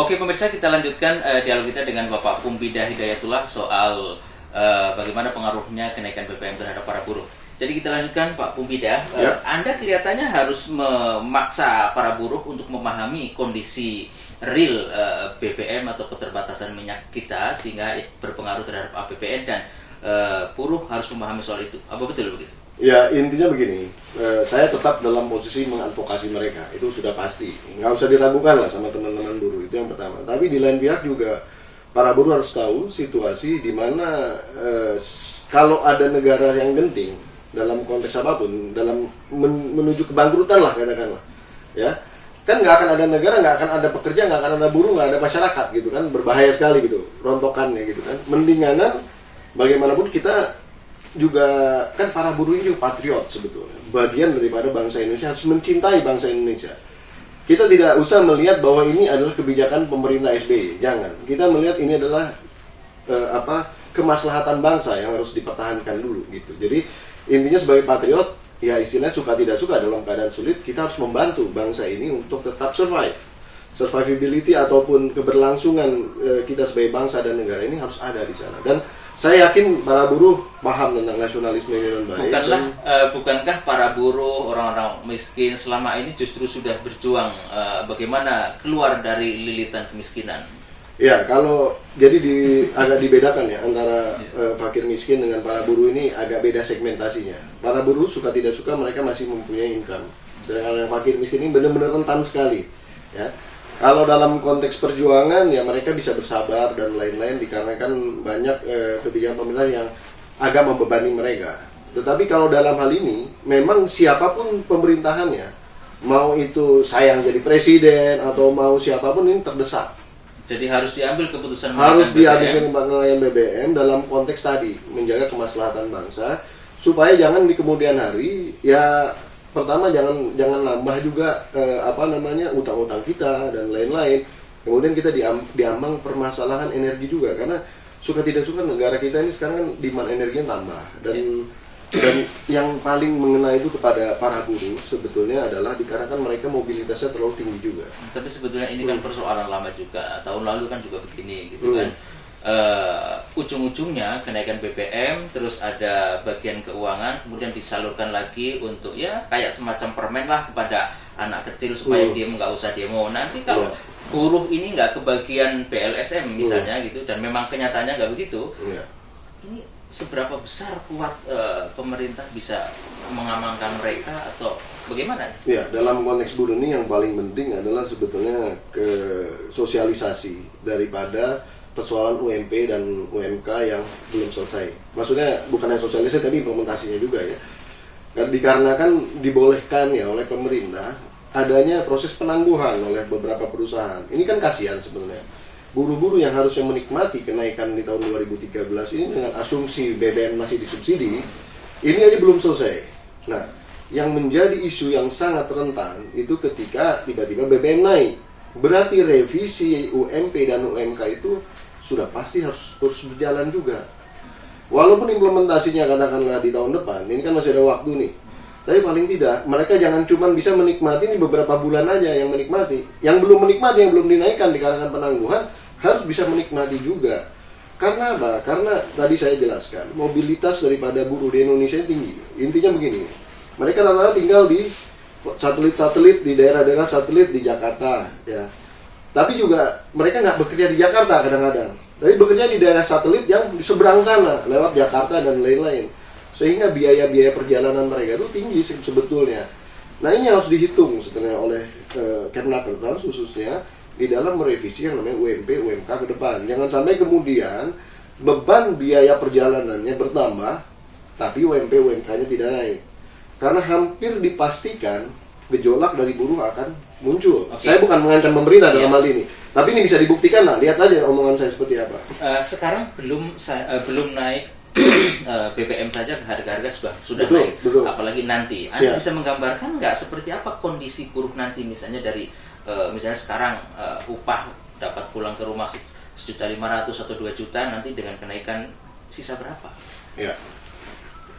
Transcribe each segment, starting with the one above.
Oke pemirsa, kita lanjutkan dialog kita dengan Bapak Pumbida Hidayatullah soal bagaimana pengaruhnya kenaikan BBM terhadap para buruh. Jadi kita lanjutkan Pak Pumbida, Anda kelihatannya harus memaksa para buruh untuk memahami kondisi real BBM atau keterbatasan minyak kita sehingga berpengaruh terhadap APBN dan buruh harus memahami soal itu. Apa betul begitu? Ya, intinya begini, saya tetap dalam posisi mengadvokasi mereka, itu sudah pasti. Nggak usah diragukan lah sama teman-teman buruh, itu yang pertama. Tapi di lain pihak juga, para buruh harus tahu situasi di mana kalau ada negara yang genting, dalam konteks apapun, dalam menuju kebangkrutan lah katakanlah, ya, kan nggak akan ada negara, nggak akan ada pekerja, nggak akan ada buruh, nggak ada masyarakat gitu kan, berbahaya sekali gitu, rontokannya gitu kan. Mendinganan bagaimanapun kita juga kan para buruh ini juga patriot sebetulnya, bagian daripada bangsa Indonesia, harus mencintai bangsa Indonesia. Kita tidak usah melihat bahwa ini adalah kebijakan pemerintah SBY, jangan. Kita melihat ini adalah kemaslahatan bangsa yang harus dipertahankan dulu gitu. Jadi intinya sebagai patriot, ya istilahnya suka tidak suka dalam keadaan sulit, kita harus membantu bangsa ini untuk tetap survivability ataupun keberlangsungan kita sebagai bangsa dan negara ini harus ada di sana. Dan saya yakin para buruh paham tentang nasionalisme ini dengan baik. Bukankah para buruh, orang-orang miskin selama ini justru sudah berjuang bagaimana keluar dari lilitan kemiskinan? Ya, kalau jadi agak dibedakan ya antara fakir miskin dengan para buruh ini, agak beda segmentasinya. Para buruh suka tidak suka mereka masih mempunyai income. Sedangkan yang fakir miskin ini benar-benar rentan sekali. Ya. Kalau dalam konteks perjuangan ya mereka bisa bersabar dan lain-lain dikarenakan banyak kebijakan pemerintah yang agak membebani mereka. Tetapi kalau dalam hal ini memang siapapun pemerintahannya, mau itu saya yang jadi presiden atau mau siapapun ini terdesak. Jadi harus diambil keputusan penilaian BBM dalam konteks tadi menjaga kemaslahatan bangsa supaya jangan di kemudian hari ya pertama jangan nambah juga utang-utang kita dan lain-lain. Kemudian kita diambang permasalahan energi juga karena suka tidak suka negara kita ini sekarang kan demand energinya tambah dan yang paling mengena itu kepada para buruh sebetulnya adalah dikarenakan mereka mobilitasnya terlalu tinggi juga. Tapi sebetulnya ini kan persoalan lama juga. Tahun lalu kan juga begini gitu kan. Ujung-ujungnya kenaikan BBM, terus ada bagian keuangan, kemudian disalurkan lagi untuk ya kayak semacam permen lah kepada anak kecil supaya dia nggak usah demo. Nanti kalau buruh ini nggak kebagian BLSM misalnya gitu, dan memang kenyataannya nggak begitu, ini seberapa besar kuat pemerintah bisa mengamankan mereka atau bagaimana? Ya, dalam konteks buruh ini yang paling penting adalah sebetulnya ke sosialisasi daripada persoalan UMP dan UMK yang belum selesai. Maksudnya bukan yang sosialisasi tapi implementasinya juga ya. Dikarenakan dibolehkan ya oleh pemerintah adanya proses penangguhan oleh beberapa perusahaan. Ini kan kasihan sebenarnya. Buruh-buruh yang harusnya menikmati kenaikan di tahun 2013 ini dengan asumsi BBM masih disubsidi, ini aja belum selesai. Nah, yang menjadi isu yang sangat rentan itu ketika tiba-tiba BBM naik. Berarti revisi UMP dan UMK itu sudah pasti harus berjalan juga. Walaupun implementasinya katakanlah di tahun depan, ini kan masih ada waktu nih. Tapi paling tidak, mereka jangan cuma bisa menikmati ini beberapa bulan aja yang menikmati. Yang belum menikmati, yang belum dinaikkan dikarenakan penangguhan, harus bisa menikmati juga. Karena apa? Karena tadi saya jelaskan, mobilitas daripada buruh di Indonesia tinggi. Intinya begini, mereka rata-rata tinggal di satelit-satelit, di daerah-daerah satelit di Jakarta, ya. Tapi juga mereka nggak bekerja di Jakarta kadang-kadang, tapi bekerja di daerah satelit yang di seberang sana, lewat Jakarta dan lain-lain. Sehingga biaya-biaya perjalanan mereka itu tinggi sebetulnya. Nah ini harus dihitung sebenarnya oleh Kemnaker khususnya di dalam merevisi yang namanya UMP, UMK ke depan. Jangan sampai kemudian beban biaya perjalanannya bertambah, tapi UMP, UMK-nya tidak naik. Karena hampir dipastikan gejolak dari buruh akan muncul. Saya bukan mengancam pemerintah dalam hal ini, tapi ini bisa dibuktikan lah. Lihat aja omongan saya seperti apa. Sekarang belum naik BBM saja harga-harga sudah betul, naik. Betul. Apalagi nanti. Anda bisa menggambarkan nggak seperti apa kondisi buruh nanti misalnya dari misalnya sekarang upah dapat pulang ke rumah 1.500.000 atau 2 juta, nanti dengan kenaikan sisa berapa? Ya.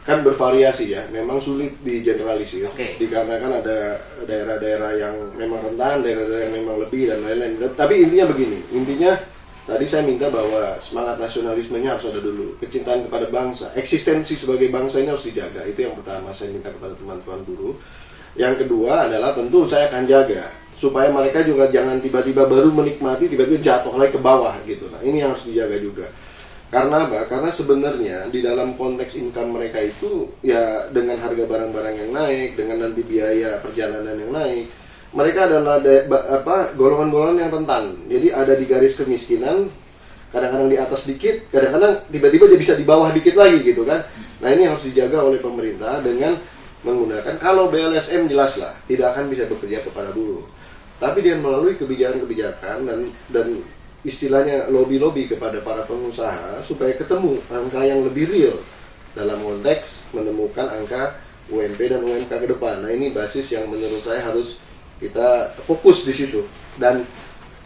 kan bervariasi ya, memang sulit digeneralisir. Oke. Dikarenakan ada daerah-daerah yang memang rentan, daerah-daerah yang memang lebih dan lain-lain. Tapi intinya begini, intinya tadi saya minta bahwa semangat nasionalismenya harus ada dulu, kecintaan kepada bangsa, eksistensi sebagai bangsa ini harus dijaga. Itu yang pertama saya minta kepada teman-teman buruh. Yang kedua adalah tentu saya akan jaga supaya mereka juga jangan tiba-tiba baru menikmati, tiba-tiba jatuh lagi ke bawah gitu. Nah, ini yang harus dijaga juga. Karena apa? Karena sebenarnya di dalam konteks income mereka itu ya dengan harga barang-barang yang naik, dengan nanti biaya perjalanan yang naik, mereka adalah golongan-golongan yang rentan. Jadi ada di garis kemiskinan, kadang-kadang di atas dikit, kadang-kadang tiba-tiba dia bisa di bawah dikit lagi gitu kan. Nah, ini harus dijaga oleh pemerintah dengan menggunakan, kalau BLSM jelaslah tidak akan bisa bekerja kepada buruh, tapi dia melalui kebijakan-kebijakan dan istilahnya lobby-lobby kepada para pengusaha supaya ketemu angka yang lebih real dalam konteks menemukan angka UMP dan UMK ke depan. Nah, ini basis yang menurut saya harus kita fokus di situ. Dan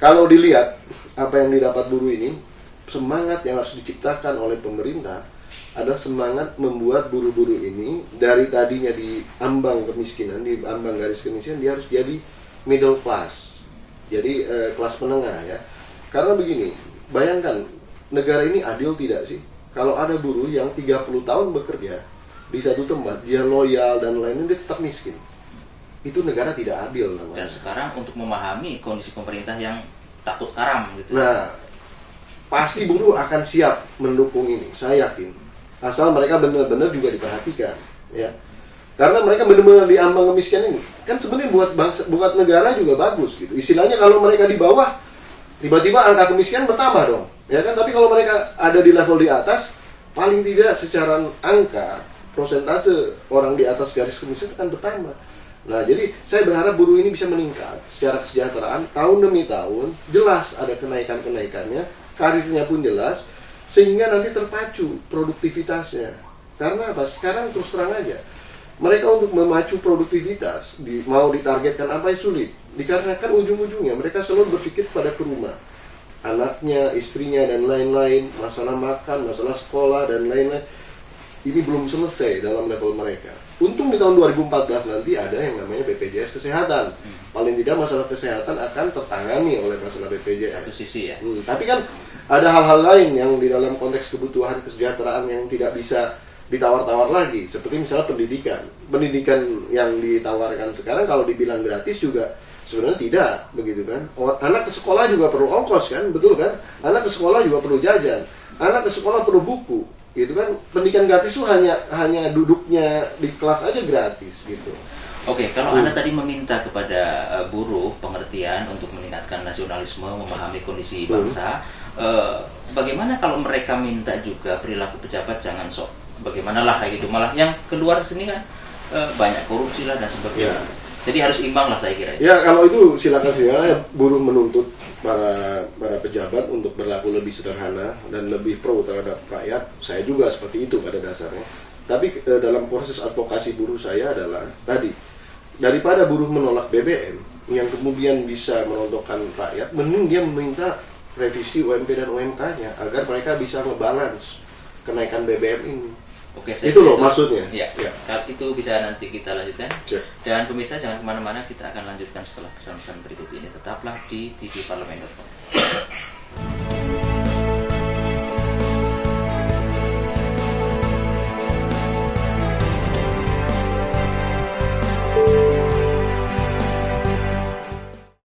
kalau dilihat apa yang didapat buruh ini, semangat yang harus diciptakan oleh pemerintah ada semangat membuat buruh-buruh ini dari tadinya di ambang kemiskinan, di ambang garis kemiskinan, dia harus jadi middle class, jadi kelas menengah ya. Karena begini, bayangkan negara ini adil tidak sih? Kalau ada buruh yang 30 tahun bekerja di satu tempat, dia loyal dan lain-lain, dia tetap miskin. Itu negara tidak adil namanya. Dan sekarang untuk memahami kondisi pemerintah yang takut karam gitu. Nah, pasti buruh akan siap mendukung ini, saya yakin. Asal mereka benar-benar juga diperhatikan, ya. Karena mereka benar-benar di ambang kemiskinan ini. Kan sebenarnya buat negara juga bagus gitu. Istilahnya kalau mereka di bawah, tiba-tiba angka kemiskinan bertambah dong, ya kan? Tapi kalau mereka ada di level di atas, paling tidak secara angka persentase orang di atas garis kemiskinan akan bertambah. Nah, jadi saya berharap buruh ini bisa meningkat secara kesejahteraan tahun demi tahun, jelas ada kenaikan-kenaikannya, karirnya pun jelas, sehingga nanti terpacu produktivitasnya. Karena apa? Sekarang terus terang aja, mereka untuk memacu produktivitas, mau ditargetkan apa sulit. Dikarenakan ujung-ujungnya mereka selalu berpikir pada ke rumah, anaknya, istrinya, dan lain-lain, masalah makan, masalah sekolah, dan lain-lain. Ini belum selesai dalam level mereka. Untung di tahun 2014 nanti ada yang namanya BPJS Kesehatan. Paling tidak masalah kesehatan akan tertangani oleh masalah BPJS. Satu sisi ya. Tapi kan ada hal-hal lain yang di dalam konteks kebutuhan kesejahteraan yang tidak bisa ditawar-tawar lagi. Seperti misalnya pendidikan. Pendidikan yang ditawarkan sekarang kalau dibilang gratis juga sebenarnya tidak, begitu kan. Anak ke sekolah juga perlu ongkos kan, betul kan. Anak ke sekolah juga perlu jajan. Anak ke sekolah perlu buku. Gitu kan, pendidikan gratis itu hanya duduknya di kelas aja gratis gitu. Oke, kalau Anda tadi meminta kepada buruh pengertian untuk meningkatkan nasionalisme, memahami kondisi bangsa, bagaimana kalau mereka minta juga perilaku pejabat jangan sok bagaimanalah kayak gitu, malah yang keluar sini kan banyak korupsi lah dan sebagainya. Ya. Jadi harus imbang lah saya kira. Ya, kalau itu silakan buruh menuntut para pejabat untuk berlaku lebih sederhana dan lebih pro terhadap rakyat. Saya juga seperti itu pada dasarnya. Tapi dalam proses advokasi buruh saya adalah tadi, daripada buruh menolak BBM yang kemudian bisa merontokkan rakyat, mending dia meminta revisi UMP dan UMK-nya agar mereka bisa ngebalance kenaikan BBM ini. Oke, itu loh maksudnya. Ya. Kalau itu bisa nanti kita lanjutkan. Cek. Dan pemirsa jangan kemana-mana, kita akan lanjutkan setelah pesan-pesan berikut ini. Tetaplah di TV Parlemen.com.